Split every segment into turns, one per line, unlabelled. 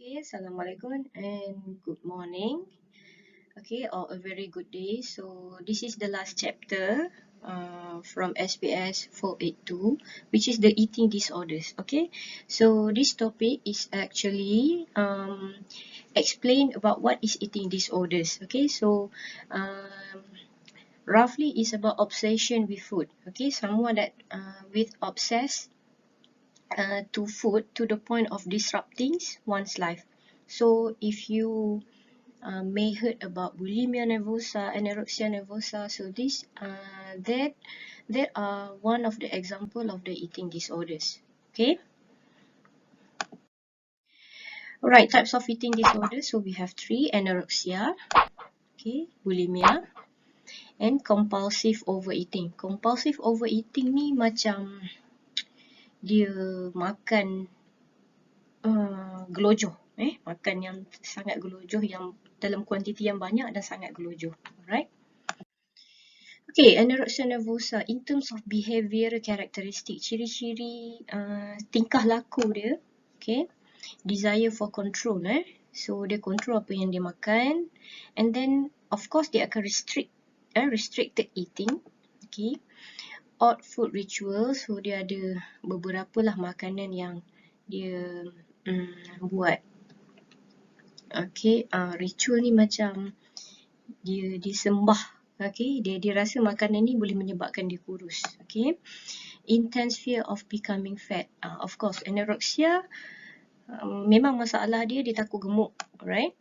Okay, Assalamualaikum and good morning. Okay, or a very good day. So this is the last chapter from SPS 482, which is the eating disorders. Okay, so this topic is actually explain about what is eating disorders. Okay, so roughly is about obsession with food. Okay, someone that with obsessed to food to the point of disrupting one's life. So if you may heard about bulimia nervosa, anorexia nervosa, so this that are one of the example of the eating disorders. Okay. Alright, types of eating disorders. So we have three: anorexia, okay, bulimia, and compulsive overeating. Compulsive overeating ni macam dia makan gelojoh, makan yang sangat gelojoh, yang dalam kuantiti yang banyak dan sangat gelojoh. Alright. Okay, anorexia nervosa in terms of behavior characteristic, ciri-ciri tingkah laku dia, okay, desire for control, so dia control apa yang dia makan, and then of course dia akan restricted eating, okay, odd food rituals, so dia ada beberapa lah makanan yang dia buat, okay, ritual ni macam dia disembah. Okay, dia rasa makanan ni boleh menyebabkan dia kurus. Okay, intense fear of becoming fat. Of course, anorexia memang masalah dia takut gemuk. Alright,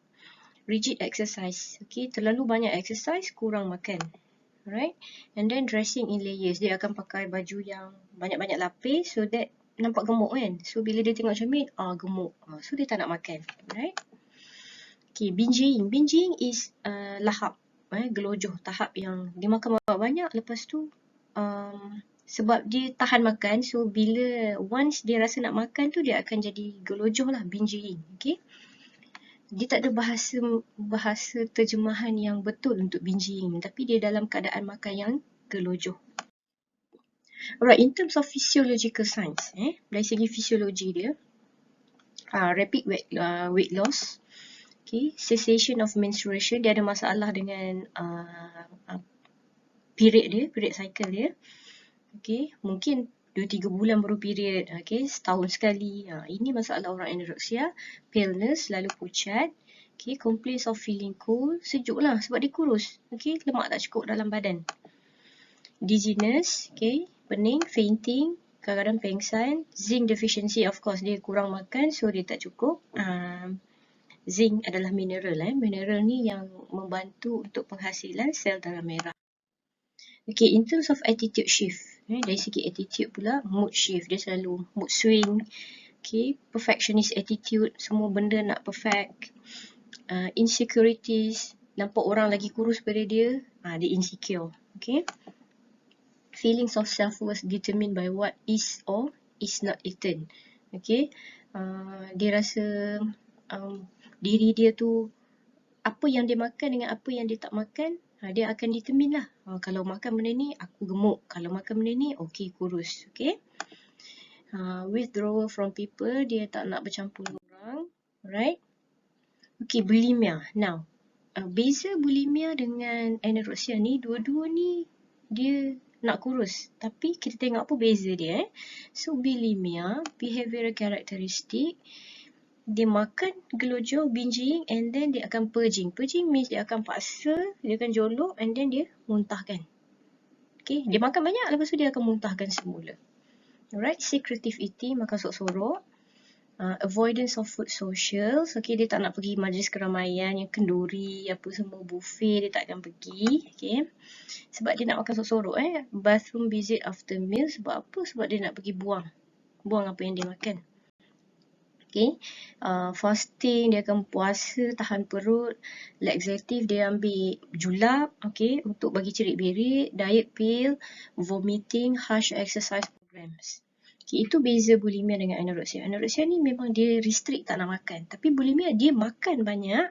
rigid exercise. Okay, terlalu banyak exercise, kurang makan. Alright, and then dressing in layers. Dia akan pakai baju yang banyak-banyak lapis so that nampak gemuk kan. So bila dia tengok cermin, gemuk. So dia tak nak makan. Alright. Okay, binging. Binging is lahap. Gelojoh, tahap yang dia makan banyak, lepas tu sebab dia tahan makan, so bila once dia rasa nak makan tu dia akan jadi gelojoh lah, binging. Okay, dia tak ada bahasa terjemahan yang betul untuk binging, tapi dia dalam keadaan makan yang gelojoh. Alright, in terms of physiological signs, dari segi fisiologi dia, rapid weight loss, okay, cessation of menstruation, dia ada masalah dengan period cycle dia. Okay, mungkin 2-3 bulan baru period, okay, setahun sekali. Ini masalah orang anorexia. Paleness, selalu pucat. Okay, complaints of feeling cold, sejuk lah sebab dia kurus. Okay, lemak tak cukup dalam badan. Dizziness, okay, pening, fainting, kadang-kadang pengsan. Zinc deficiency, of course dia kurang makan so dia tak cukup. Zinc adalah mineral. Mineral ni yang membantu untuk penghasilan sel darah merah. Okay, in terms of attitude shift, dari segi attitude pula, mood shift, dia selalu mood swing. Okay, perfectionist attitude, semua benda nak perfect. Insecurities, nampak orang lagi kurus pada dia, dia insecure. Okay, feelings of self-worth determined by what is or is not eaten. Okay, dia rasa diri dia tu, apa yang dia makan dengan apa yang dia tak makan, dia akan determine lah. Kalau makan benda ni, aku gemuk. Kalau makan benda ni, okay, kurus. Okay. Withdrawal from people, dia tak nak bercampur dengan orang. Alright. Okay, bulimia. Now, beza bulimia dengan anorexia ni, dua-dua ni dia nak kurus. Tapi kita tengok apa beza dia. So, bulimia, behavioral characteristic, dia makan gelojoh, binging, and then dia akan purging. Purging means dia akan paksa, dia akan jolok, and then dia muntahkan. Okay, dia makan banyak, lepas tu dia akan muntahkan semula. Alright, secretive eating, makan sorok-sorok. Avoidance of food socials. Okay, dia tak nak pergi majlis keramaian yang kenduri, apa semua buffet, dia tak akan pergi. Okay, sebab dia nak makan sorok-sorok. Bathroom visit after meal, sebab apa? Sebab dia nak pergi buang apa yang dia makan. Okay, fasting, dia akan puasa, tahan perut. Laxative, dia ambil julap, okay, untuk bagi cerit-berit. Diet pill, vomiting, harsh exercise programs. Okay, itu beza bulimia dengan anorexia. Anorexia ni memang dia restrict, tak nak makan. Tapi bulimia dia makan banyak,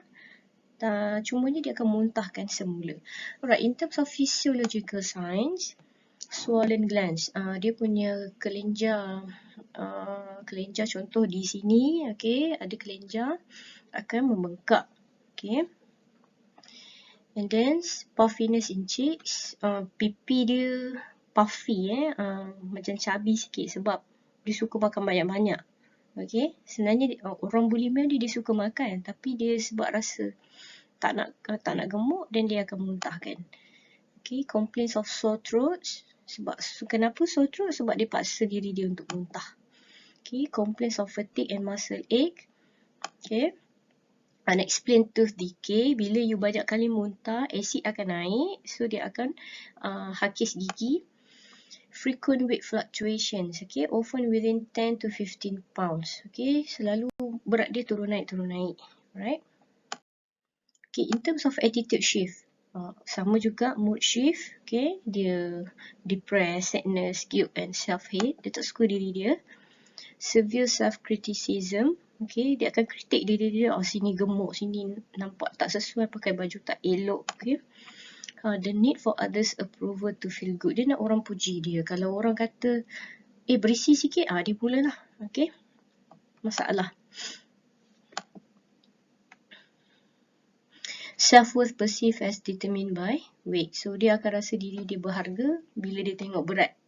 cumanya dia akan muntahkan semula. Alright, in terms of physiological signs, swollen glands, dia punya kelenjar, kelenjar contoh di sini, okay, ada kelenjar akan membengkak, okay. And then puffiness in cheeks, pipi dia puffy, macam cabi sikit sebab dia suka makan banyak-banyak. Okay, sebenarnya orang bulimia dia suka makan, tapi dia sebab rasa tak nak gemuk dan dia akan muntahkan. Okay, complaints of sore throats, sebab kenapa sore throat? Sebab dia paksa diri dia untuk muntah. Okay, complaints of fatigue and muscle ache. Okay, unexplained tooth decay, bila you banyak kali muntah, asid akan naik, so dia akan hakis gigi. Frequent weight fluctuations, okay, often within 10 to 15 pounds, okay, selalu berat dia turun naik, right. Okay, in terms of attitude shift, sama juga mood shift, okay, dia depressed, sadness, guilt and self-hate, dia tak suka diri dia. Severe self-criticism, okay, dia akan kritik diri dia, sini gemuk, sini nampak tak sesuai, pakai baju tak elok, okay. The need for others approval to feel good, dia nak orang puji dia. Kalau orang kata, berisi sikit, dia pula lah, okay, masalah. Self-worth perceived as determined by weight. So, dia akan rasa diri dia berharga bila dia tengok berat.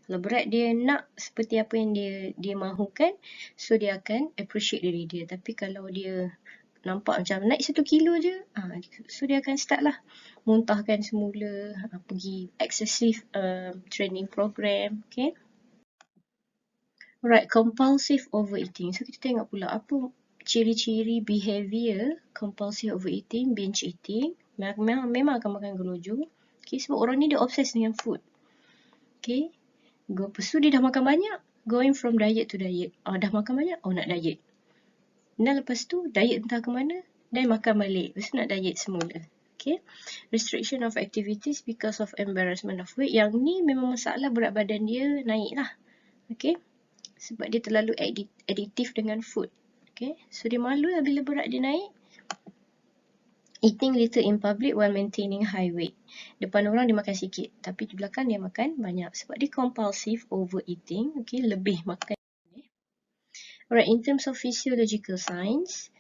Kalau berat dia nak seperti apa yang dia mahukan, so dia akan appreciate diri dia. Tapi kalau dia nampak macam naik 1 kilo je, so dia akan start lah muntahkan semula, pergi excessive training program, okay. Right, compulsive overeating. So, kita tengok pula apa ciri-ciri behavior compulsive overeating, binge eating. Memang akan makan gelojoh. Okay, sebab orang ni dia obses dengan food. Okay, lepas tu dia dah makan banyak, going from diet to diet. Dah makan banyak, nak diet. Dan lepas tu diet entah ke mana, dan makan balik. Lepas tu nak diet semula. Okay, restriction of activities because of embarrassment of weight. Yang ni memang masalah berat badan dia naik lah. Okay, sebab dia terlalu addictive dengan food. Okay, so dia malu lah bila berat dia naik. Eating little in public while maintaining high weight. Depan orang dia makan sikit, tapi di belakang dia makan banyak. Sebab dia compulsive overeating, okay, lebih makan. Alright, in terms of physiological signs,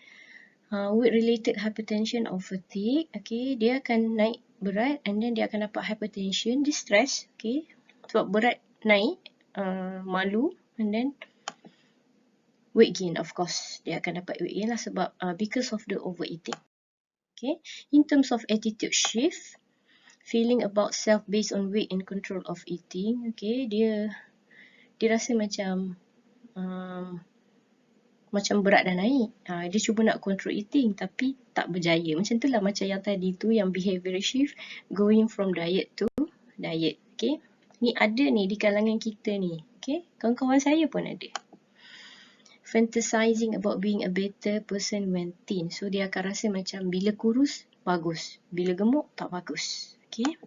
weight-related hypertension or fatigue, okay, dia akan naik berat and then dia akan dapat hypertension, dia stress, okay, sebab berat naik, malu, and then weight gain, of course. Dia akan dapat weight gain lah sebab because of the overeating. Okay, in terms of attitude shift, feeling about self based on weight and control of eating, okay, dia rasa macam berat dah naik. Dia cuba nak control eating tapi tak berjaya. Macam tu lah, macam yang tadi tu, yang behavior shift, going from diet to diet. Okay, ni ada ni di kalangan kita ni. Okay, kawan-kawan saya pun ada. Fantasizing about being a better person when thin. So, dia akan rasa macam bila kurus, bagus. Bila gemuk, tak bagus. Okay.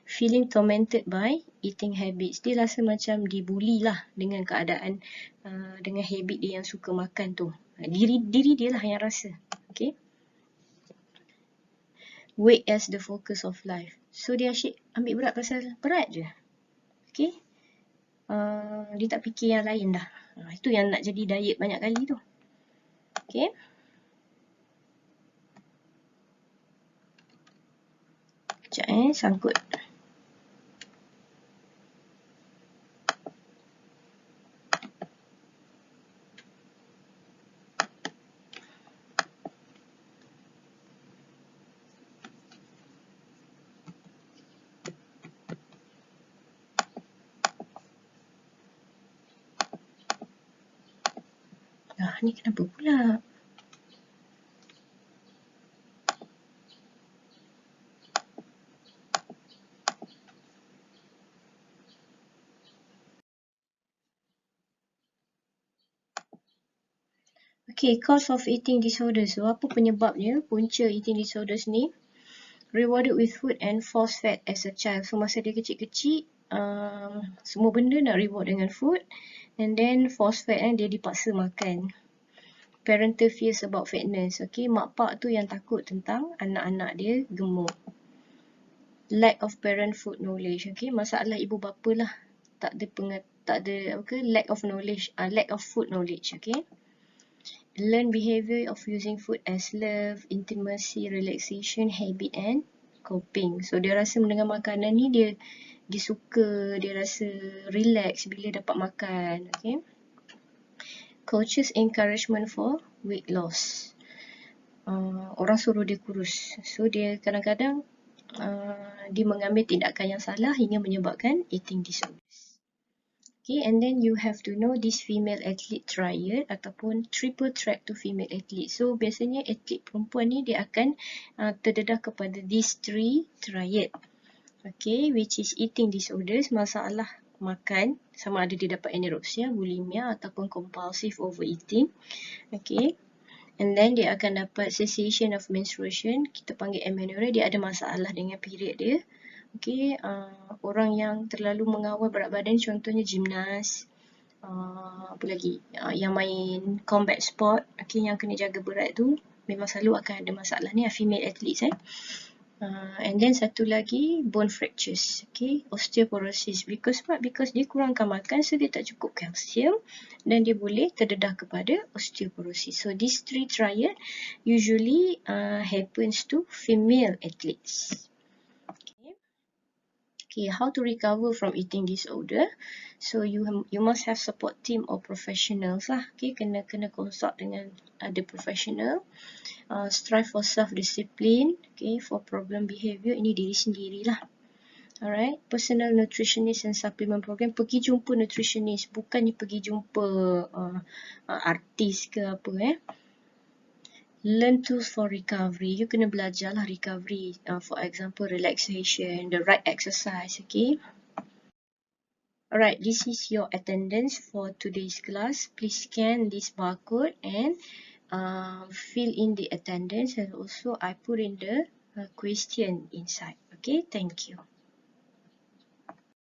Feeling tormented by eating habits. Dia rasa macam dibuli lah dengan keadaan, dengan habit dia yang suka makan tu. Diri dia lah yang rasa. Okay. Weight as the focus of life. So, dia asyik ambil berat pasal berat je. Okay. Dia tak fikir yang lain dah. Itu yang nak jadi diet banyak kali tu. Okay. Sekejap sangkut. Ni kenapa pula? Okay, cause of eating disorders. So, apa penyebabnya? Punca eating disorders ni, rewarded with food and force fed as a child. So, masa dia kecil-kecil, semua benda nak reward dengan food, and then force fed, dia dipaksa makan. Parental fears about fatness. Okay, mak pak tu yang takut tentang anak-anak dia gemuk. lack of parenthood knowledge. Okay, masalah ibu bapa lah, tak ada lack of knowledge, lack of food knowledge. Okay, learn behavior of using food as love, intimacy, relaxation, habit and coping. So dia rasa mendengar makanan ni dia suka, dia rasa relax bila dapat makan. Okay, coaches encouragement for weight loss. Orang suruh dia kurus, so dia kadang-kadang dia mengambil tindakan yang salah hingga menyebabkan eating disorders. Okay, and then you have to know this female athlete triad ataupun triple threat to female athlete. So biasanya atlet perempuan ni dia akan terdedah kepada these 3 triad. Okay, which is eating disorders, masalah makan, sama ada dia dapat anorexia, bulimia ataupun compulsive overeating. Okay, and then dia akan dapat cessation of menstruation, kita panggil amenorrhea, dia ada masalah dengan period dia. Okay, orang yang terlalu mengawal berat badan, contohnya gimnas, apa lagi, yang main combat sport, okay, yang kena jaga berat tu, memang selalu akan ada masalah ni, female athletes. And then satu lagi, bone fractures, okay, osteoporosis. Because what? Because dia kurangkan makan, so dia tak cukup kalsium dan dia boleh terdedah kepada osteoporosis. So these 3 triad usually happens to female athletes. Okay, how to recover from eating disorder? So you must have support team or professionals lah. Okay, kena consult dengan ada professional. Strive for self-discipline. Okay, for problem behavior, ini diri sendirilah. Alright, personal nutritionist and supplement program. Pergi jumpa nutritionist, bukannya pergi jumpa artis ke apa. Learn tools for recovery. You kena belajar lah recovery. For example, relaxation, the right exercise. Okay. Alright, this is your attendance for today's class. Please scan this barcode and fill in the attendance, and also I put in the question inside. Okay, thank you.